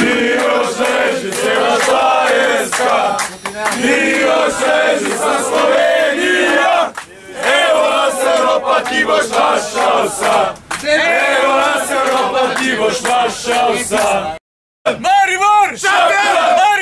I još leži cijela Štajerska, i još leži sa Slovenija. Evo nas Europa, ti boš našao sam. Evo nas Europa, ti boš našao sam. Maribor! Šampion!